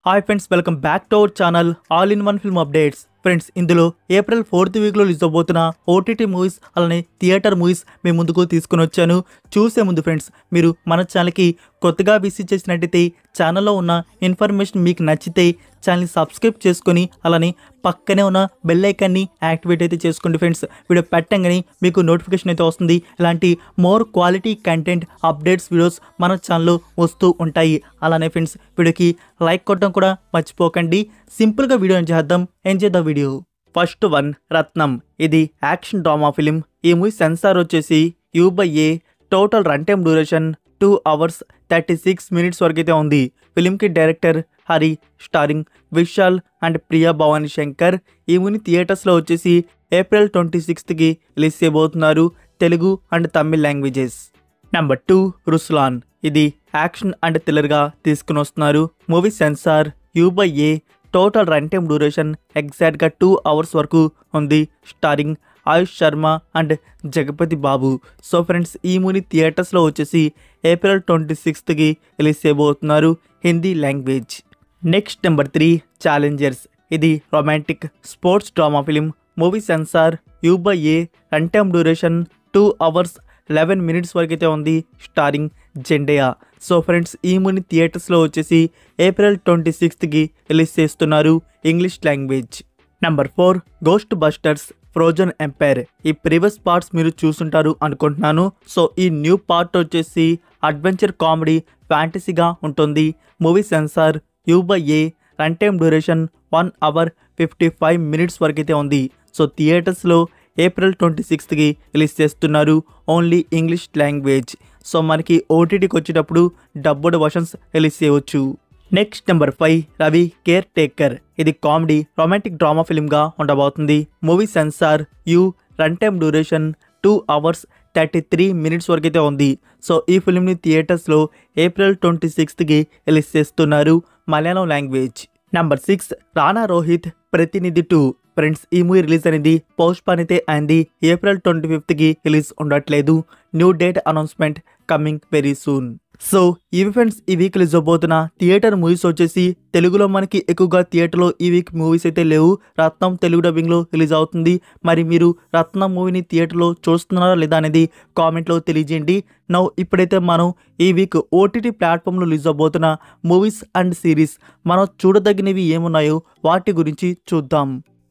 Hi friends, welcome back to our channel all in one film updates. Friends, ఇందులో April 4th వీక్లో release అవబోతున్న OTT movies అలానే theatre movies మీ ముందుకు తీసుకుని వచ్చాను. చూసే ముందు ఫ్రెండ్స్, మీరు మన ఛానల్కి కొత్తగా విజిట్ చేసినట్టయితే ఛానల్లో ఉన్న ఇన్ఫర్మేషన్ మీకు నచ్చితే ఛానల్ని సబ్స్క్రైబ్ చేసుకొని అలానే పక్కనే ఉన్న బెల్ ఐకాన్ని యాక్టివేట్ అయితే చేసుకోండి. ఫ్రెండ్స్, వీడియో పెట్టంగానే మీకు నోటిఫికేషన్ అయితే వస్తుంది. ఇలాంటి more quality content updates videos మన ఛానల్లో వస్తూ ఉంటాయి. అలానే ఫ్రెండ్స్, వీడియోకి లైక్ కొట్టడం కూడా మర్చిపోకండి. సింపుల్గా వీడియో చేద్దాం, enjoy the video. First one, Rathnam. ఇది యాక్షన్ డ్రామా ఫిలిం. ఈ మూవీ సెన్సార్ వచ్చేసి U/A. Total run time duration 2 hours 36 minutes వరకు అయితే ఉంది. ఫిలింకి director Hari, starring Vishal and Priya Bhavani Shankar. ఈ మూవీని థియేటర్స్లో వచ్చేసి ఏప్రిల్ 26కి రిలీజ్ చేయబోతున్నారు, Telugu and Tamil languages. Number 2, Ruslan. ఇది యాక్షన్ అండ్ థ్రిల్లర్గా తీసుకుని వస్తున్నారు. Movie censor U/A. Total run time duration ఎగ్జాక్ట్గా 2 hours వరకు ఉంది. Starring Aayush Sharma and Jagapathi Babu. So friends, ఈ మూవీ థియేటర్స్లో వచ్చేసి ఏప్రిల్ 26కి రిలీజ్ చేయబోతున్నారు, Hindi language. Next number 3, Challengers. ఇది romantic sports drama film. Movie censor U/A. Run time duration 2 hours 11 minutes వరకు అయితే ఉంది. Starring Zendaya. సో ఫ్రెండ్స్, ఈ మూవీ థియేటర్స్లో వచ్చేసి ఏప్రిల్ 26కి రిలీజ్ చేస్తున్నారు, English language. Number 4, Ghostbusters Frozen Empire. ఈ ప్రీవియస్ పార్ట్స్ మీరు చూసుంటారు అనుకుంటున్నాను. సో ఈ న్యూ పార్ట్ వచ్చేసి అడ్వెంచర్ కామెడీ ఫ్యాంటసీగా ఉంటుంది. Movie censor U/A. Run time duration 1 hour 55 minutes వరకు అయితే ఉంది. సో థియేటర్స్లో ఏప్రిల్ 26కి రిలీజ్ చేస్తున్నారు, ఓన్లీ ఇంగ్లీష్ లాంగ్వేజ్. సో మనకి ఓటీటీకి వచ్చేటప్పుడు డబ్బుడ్ వర్షన్స్ రిలీజ్ చేయవచ్చు. Next number 5, Ravi caretaker. ఇది కామెడీ రొమాంటిక్ డ్రామా ఫిల్మ్గా ఉండబోతుంది. Movie censor U. Run time duration 2 hours 33 minutes వరకు అయితే ఉంది. సో ఈ ఫిల్మ్ని థియేటర్స్లో ఏప్రిల్ 26కి రిలీజ్ చేస్తున్నారు, మలయాళం లాంగ్వేజ్. నెంబర్ 6, రానా రోహిత్ ప్రతినిధి 2. ఫ్రెండ్స్, ఈ మూవీ రిలీజ్ అనేది పోస్ట్పోన్ అయితే అయింది. ఏప్రిల్ 25కి రిలీజ్ ఉండట్లేదు. New date announcement coming very soon. So ఇవి ఫ్రెండ్స్, ఈ వీక్ రిలీజ్ అవబోతున్న థియేటర్ మూవీస్ వచ్చేసి తెలుగులో మనకి ఎక్కువగా థియేటర్లో ఈ వీక్ మూవీస్ అయితే లేవు. రత్నం తెలుగు డబ్బింగ్లో రిలీజ్ అవుతుంది. మరి మీరు రత్నం మూవీని థియేటర్లో చూస్తున్నారా లేదా అనేది కామెంట్లో తెలియజేయండి. ఇప్పుడైతే మనం ఈ వీక్ ఓటీటీ ప్లాట్ఫామ్లో రిలీజ్ అవబోతున్న మూవీస్ అండ్ సిరీస్ మనం చూడదగినవి ఏమున్నాయో వాటి గురించి చూద్దాం.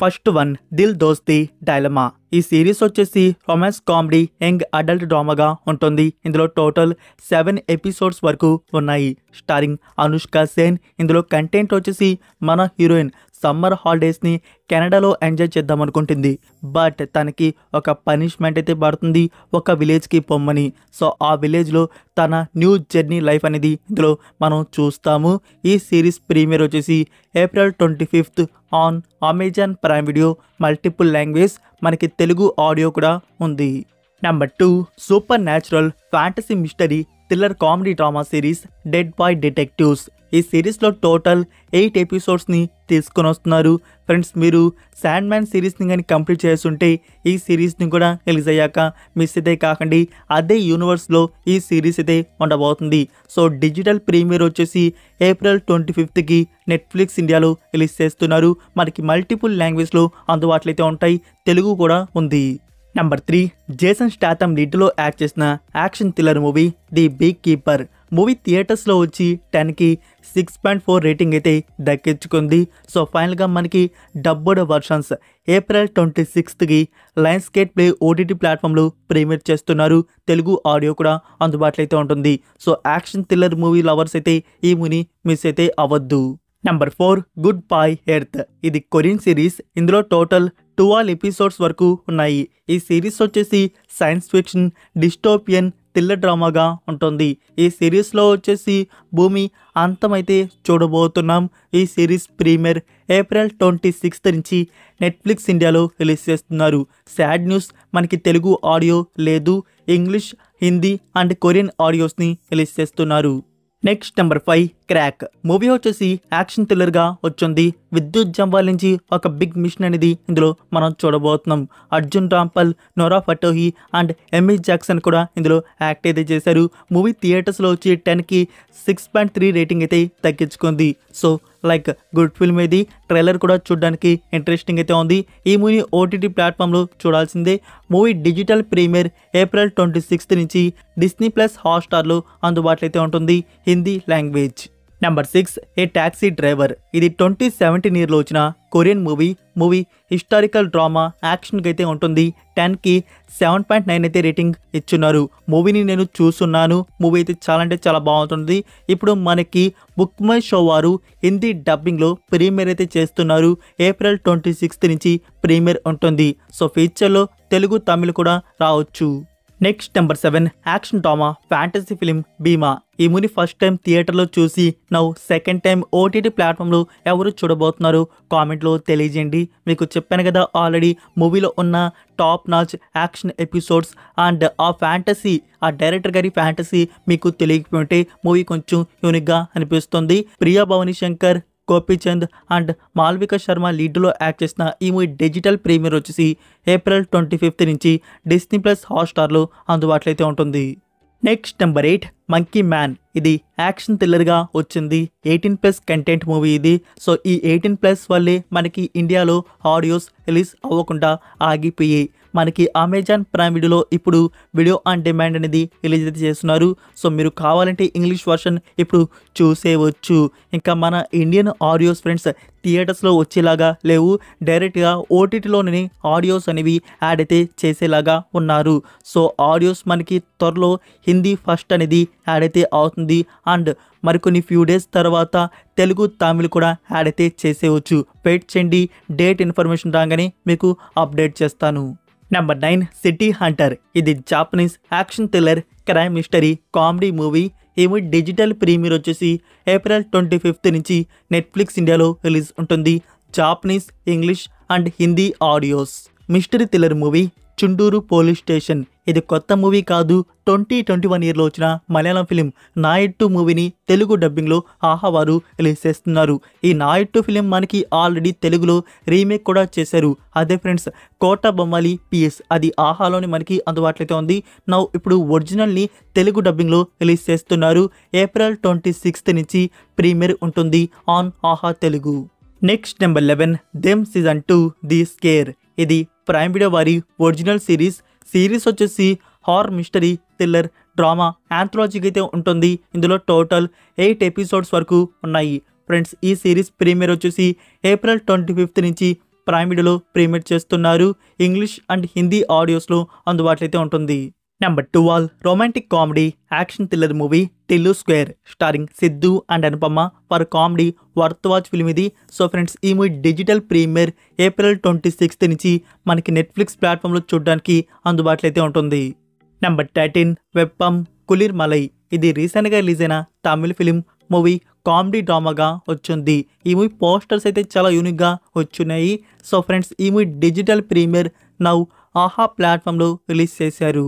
ఫస్ట్ వన్, దిల్ దోస్తీ డైలమా. ఈ సిరీస్ వచ్చేసి రొమాన్స్ కామెడీ యంగ్ అడల్ట్ డ్రామాగా ఉంటుంది. ఇందులో టోటల్ 7 episodes వరకు ఉన్నాయి. స్టారింగ్ అనుష్క సేన్. ఇందులో కంటెంట్ వచ్చేసి మన హీరోయిన్ సమ్మర్ హాలిడేస్ని కెనడాలో ఎంజాయ్ చేద్దాం అనుకుంటుంది. బట్ తనకి ఒక పనిష్మెంట్ అయితే పడుతుంది, ఒక విలేజ్కి పొమ్మని. సో ఆ విలేజ్లో తన న్యూ జర్నీ లైఫ్ అనేది ఇందులో మనం చూస్తాము. ఈ సిరీస్ ప్రీమియర్ వచ్చేసి April 25th on Amazon Prime video, multiple language. మనకి తెలుగు ఆడియో కూడా ఉంది. Number 2, supernatural fantasy mystery thriller comedy drama series dead boy detectives. ఈ సిరీస్లో టోటల్ 8 episodes తీసుకొని వస్తున్నారు. ఫ్రెండ్స్, మీరు శాండ్ మ్యాన్ సిరీస్ని కానీ కంప్లీట్ చేస్తుంటే ఈ సిరీస్ని కూడా రిలీజ్ అయ్యాక మిస్ అయితే కాకండి. అదే యూనివర్స్లో ఈ సిరీస్ అయితే ఉండబోతుంది. సో డిజిటల్ ప్రీమియర్ వచ్చేసి ఏప్రిల్ 25కి నెట్ఫ్లిక్స్ ఇండియాలో రిలీజ్ చేస్తున్నారు. మనకి మల్టిపుల్ లాంగ్వేజ్లో అందుబాటులో అయితే ఉంటాయి, తెలుగు కూడా ఉంది. నెంబర్ 3, జేసన్ స్టాథమ్ లీడ్లో యాక్ట్ చేసిన action thriller movie the beekeeper. Movie థియేటర్స్లో వచ్చి 10కి 6.4 రేటింగ్ అయితే దక్కించుకుంది. సో ఫైనల్గా మనకి డబ్బుడ్ వర్షన్స్ ఏప్రిల్ 26కి లయన్స్ గేట్ ప్లే ఓటీటీ ప్లాట్ఫామ్లో ప్రీమియర్ చేస్తున్నారు, తెలుగు ఆడియో కూడా అందుబాటులో అయితే ఉంటుంది. So action thriller movie lovers అయితే ఈ మూవీని మిస్ అయితే అవ్వద్దు. Number 4, Goodbye Earth. ఇది కొరియన్ సిరీస్. ఇందులో టోటల్ 12 episodes వరకు ఉన్నాయి. ఈ సిరీస్ వచ్చేసి సైన్స్ ఫిక్షన్ డిస్టోపియన్ థ్రిల్లర్ డ్రామాగా ఉంటుంది. ఈ సిరీస్లో వచ్చేసి భూమి అంతమైతే చూడబోతున్నాం. ఈ సిరీస్ ప్రీమియర్ ఏప్రిల్ 26th నుంచి నెట్ఫ్లిక్స్ ఇండియాలో రిలీజ్ చేస్తున్నారు. సాడ్ న్యూస్, మనకి తెలుగు ఆడియో లేదు. ఇంగ్లీష్, హిందీ అండ్ కొరియన్ ఆడియోస్ని రిలీజ్ చేస్తున్నారు. Next number 5, Crakk. మూవీ వచ్చేసి యాక్షన్ థ్రిల్లర్గా వచ్చింది. విద్యుత్ జంవాల్ నుంచి ఒక బిగ్ మిషన్ అనేది ఇందులో మనం చూడబోతున్నాం. అర్జున్ రాంపల్, నోరా ఫటోహి అండ్ ఎమ్మీ జాక్సన్ కూడా ఇందులో యాక్ట్ అయితే చేశారు. మూవీ థియేటర్స్లో వచ్చి 10కి 6.3 రేటింగ్ అయితే తగ్గించుకుంది. సో లైక్ గుడ్ ఫిల్మ్ ఇది. ట్రైలర్ కూడా చూడడానికి ఇంట్రెస్టింగ్ అయితే ఉంది. ఈ మూవీ ఓటీటీ ప్లాట్ఫామ్లో చూడాల్సిందే. మూవీ డిజిటల్ ప్రీమియర్ ఏప్రిల్ 26 నుంచి డిస్నీ ప్లస్ హాట్స్టార్లో అందుబాటులో అయితే ఉంటుంది హిందీ లాంగ్వేజ్. నెంబర్ 6 ఏ టాక్సీ డ్రైవర్. ఇది 2017 ఇయర్లో వచ్చిన కొరియన్ మూవీ హిస్టారికల్ డ్రామా యాక్షన్కి అయితే ఉంటుంది. 10కి 7.9 అయితే రేటింగ్ ఇచ్చున్నారు. మూవీని నేను చూస్తున్నాను. మూవీ అయితే చాలా అంటే చాలా బాగుంటుంది. ఇప్పుడు మనకి బుక్ మై షో వారు హిందీ డబ్బింగ్లో ప్రీమియర్ అయితే చేస్తున్నారు. ఏప్రిల్ 26 నుంచి ప్రీమియర్ ఉంటుంది. సో ఫ్యూచర్లో తెలుగు తమిళ్ కూడా రావచ్చు. Next number 7 action drama fantasy film Bhimaa. ఈ మూవీ ఫస్ట్ టైం థియేటర్లో చూసి నౌ సెకండ్ టైం ఓటీటీ ప్లాట్ఫామ్లో ఎవరు చూడబోతున్నారు కామెంట్లో తెలియజేయండి. మీకు చెప్పాను కదా ఆల్రెడీ మూవీలో ఉన్న top notch action episodes and ఆ ఫ్యాంటసీ, ఆ డైరెక్టర్ గారి ఫ్యాంటసీ మీకు తెలియకపోతే మూవీ కొంచెం యూనిక్గా అనిపిస్తుంది. ప్రియా భవానీ శంకర్, గోపీచంద్ అండ్ మాల్విక శర్మ లీడ్లో యాక్ట్ చేసిన ఈ మూవీ డిజిటల్ ప్రీమియర్ వచ్చేసి ఏప్రిల్ 25 నుంచి డిస్నీ ప్లస్ హాట్స్టార్లో అందుబాటులో అయితే ఉంటుంది. Next number 8 monkey man. ఇది యాక్షన్ థ్రిల్లర్గా వచ్చింది. 18+ కంటెంట్ మూవీ ఇది. సో ఈ 18+ వల్లే మనకి ఇండియాలో ఆడియోస్ రిలీజ్ అవ్వకుండా ఆగిపోయి మనకి అమెజాన్ ప్రైమ్ వీడియోలో ఇప్పుడు వీడియో ఆన్ డిమాండ్ అనేది రిలీజ్ అయితే చేస్తున్నారు. సో మీరు కావాలంటే ఇంగ్లీష్ వర్షన్ ఇప్పుడు చూసేవచ్చు. ఇంకా మన ఇండియన్ ఆడియోస్ ఫ్రెండ్స్ థియేటర్స్లో వచ్చేలాగా లేవు. డైరెక్ట్గా ఓటీటీలోని ఆడియోస్ అనేవి యాడ్ అయితే చేసేలాగా ఉన్నారు. సో ఆడియోస్ మనకి త్వరలో హిందీ ఫస్ట్ అనేది యాడ్ అయితే అవుతుంది. అండ్ మరికొన్ని ఫ్యూ డేస్ తర్వాత తెలుగు తమిళ్ కూడా యాడ్ అయితే చేసేయవచ్చు. వెయిట్ చేయండి. డేట్ ఇన్ఫర్మేషన్ రాగానే మీకు అప్డేట్ చేస్తాను. Number 9 City Hunter. ఇది Japanese action thriller crime mystery comedy movie. ఈ మూవీ డిజిటల్ ప్రీమియర్ వచ్చేసి ఏప్రిల్ 25 నుంచి నెట్ఫ్లిక్స్ ఇండియాలో రిలీజ్ ఉంటుంది. Japanese, English and Hindi audios. Mystery thriller movie Chunduru police station. ఇది కొత్త మూవీ కాదు. 2021 ఇయర్లో వచ్చిన మలయాళం ఫిలిం నాయట్టు మూవీని తెలుగు డబ్బింగ్లో ఆహా వారు రిలీజ్ చేస్తున్నారు. ఈ నాయట్టు ఫిలిం మనకి ఆల్రెడీ తెలుగులో రీమేక్ కూడా చేశారు. అదే ఫ్రెండ్స్ కోట బొమ్మాలి పిఎస్, అది ఆహాలోని మనకి అందుబాటులో అయితే ఉంది. నౌ ఇప్పుడు ఒరిజినల్ని తెలుగు డబ్బింగ్లో రిలీజ్ చేస్తున్నారు. ఏప్రిల్ 26 నుంచి ప్రీమియర్ ఉంటుంది on Aha Telugu. Next number 11 them season 2 the scare. ఇది ప్రైమ్ వీడియో వారి ఒరిజినల్ సిరీస్ వచ్చేసి హారర్ మిస్టరీ థ్రిల్లర్ డ్రామా యాంథాలజీకి అయితే ఉంటుంది. ఇందులో టోటల్ 8 ఎపిసోడ్స్ వరకు ఉన్నాయి. ఫ్రెండ్స్ ఈ సిరీస్ ప్రీమియర్ వచ్చేసి ఏప్రిల్ 25 నుంచి ప్రైమ్ వీడియోలో ప్రీమియర్ చేస్తున్నారు. ఇంగ్లీష్ అండ్ హిందీ ఆడియోస్లో అందుబాటులో అయితే ఉంటుంది. Number 12 romantic comedy action thriller movie Tillu square starring Siddhu and Anupama for comedy worth watch film ఇది. సో ఫ్రెండ్స్ ఈ మూవీ డిజిటల్ ప్రీమియర్ ఏప్రిల్ 26 నుంచి మనకి నెట్ఫ్లిక్స్ ప్లాట్ఫామ్లో చూడడానికి అందుబాటులో అయితే ఉంటుంది. నెంబర్ 13 వెప్పం కులిర్ మలై. ఇది రీసెంట్గా రిలీజ్ అయిన తమిళ ఫిలిం మూవీ కామెడీ డ్రామాగా వచ్చింది. ఈ మూవీ పోస్టర్స్ అయితే చాలా యూనిక్గా వచ్చున్నాయి. సో ఫ్రెండ్స్ ఈ మూవీ డిజిటల్ ప్రీమియర్ నౌ ఆహా ప్లాట్ఫామ్లో రిలీజ్ చేశారు.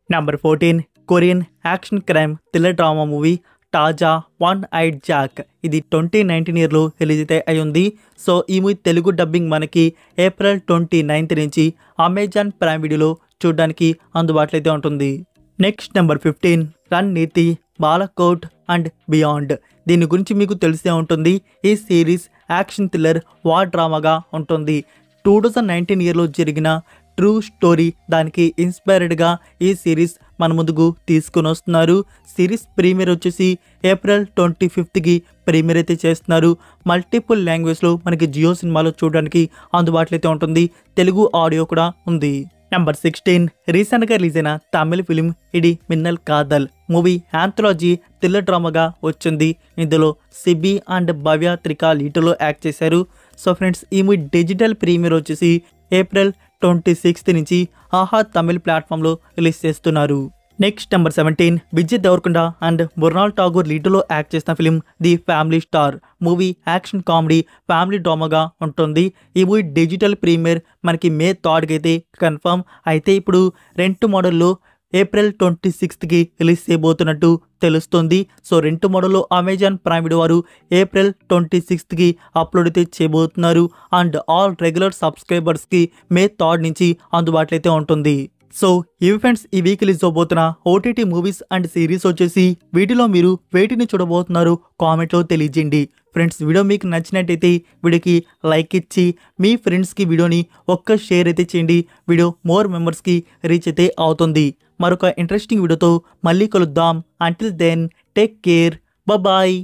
Number 14 Korean action crime thriller drama movie Tazza one eyed Jack. ఇది 2019 ఇయర్లో రిలీజ్ అయితే అయ్యింది. సో ఈ మూవీ తెలుగు డబ్బింగ్ మనకి ఏప్రిల్ 29 నుంచి అమెజాన్ ప్రైమ్ వీడియోలో చూడడానికి అందుబాటులో అయితే ఉంటుంది. Next number 15 run NITI Balakot and beyond. దీని గురించి మీకు తెలిసే ఉంటుంది. ఈ సిరీస్ యాక్షన్ థ్రిల్లర్ వార్ డ్రామాగా ఉంటుంది. 2019 ఇయర్లో జరిగిన ట్రూ స్టోరీ దానికి ఇన్స్పైర్డ్గా ఈ సిరీస్ మన ముందుకు తీసుకుని వస్తున్నారు. సిరీస్ ప్రీమియర్ వచ్చేసి ఏప్రిల్ 25కి ప్రీమియర్ అయితే చేస్తున్నారు. మల్టిపుల్ లాంగ్వేజ్లో మనకి జియో సినిమాలో చూడడానికి అందుబాటులో అయితే ఉంటుంది. తెలుగు ఆడియో కూడా ఉంది. నెంబర్ 16 రీసెంట్గా రిలీజ్ అయిన తమిళ ఫిలిం ఇది Minnal Kadhal movie anthology thriller డ్రామాగా వచ్చింది. ఇందులో సిబి అండ్ భవ్య త్రికా లీటర్లో యాక్ట్ చేశారు. సో ఫ్రెండ్స్ ఈ మూవీ డిజిటల్ ప్రీమియర్ వచ్చేసి ఏప్రిల్ 26 నుంచి ఆహా తమిళ్ ప్లాట్ఫామ్లో రిలీజ్ చేస్తున్నారు. Next number 17 Vijay Deverakonda and Mrunal Thakur లీడ్లో యాక్ట్ చేసిన film The Family Star movie action comedy family డ్రామాగా ఉంటుంది. ఈ మూవీ డిజిటల్ ప్రీమియర్ మనకి మే 3కి అయితే కన్ఫర్మ్ అయితే. ఇప్పుడు రెంట్ మోడల్లో ఏప్రిల్ 26కి రిలీజ్ చేయబోతున్నట్టు తెలుస్తుంది. సో రెంట్ మోడల్లో అమెజాన్ ప్రైమ్ వీడియో వారు ఏప్రిల్ 26కి అప్లోడ్ అయితే చేయబోతున్నారు. అండ్ ఆల్ రెగ్యులర్ సబ్స్క్రైబర్స్కి మే 3 నుంచి అందుబాటులో అయితే ఉంటుంది. సో ఇవి ఫ్రెండ్స్ ఈ వీక్ రిలీజ్ అవబోతున్న ఓటీటీ మూవీస్ అండ్ సిరీస్ వచ్చేసి వీటిలో మీరు వేటిని చూడబోతున్నారు కామెంట్లో తెలియజేయండి. ఫ్రెండ్స్ వీడియో మీకు నచ్చినట్టయితే వీడియోకి లైక్ ఇచ్చి మీ ఫ్రెండ్స్కి వీడియోని ఒక్క షేర్ అయితే చేయండి. వీడియో మోర్ మెంబర్స్కి రీచ్ అయితే అవుతుంది. మరొక ఇంట్రెస్టింగ్ వీడియోతో మళ్ళీ కలుద్దాం. Until then take care, bye.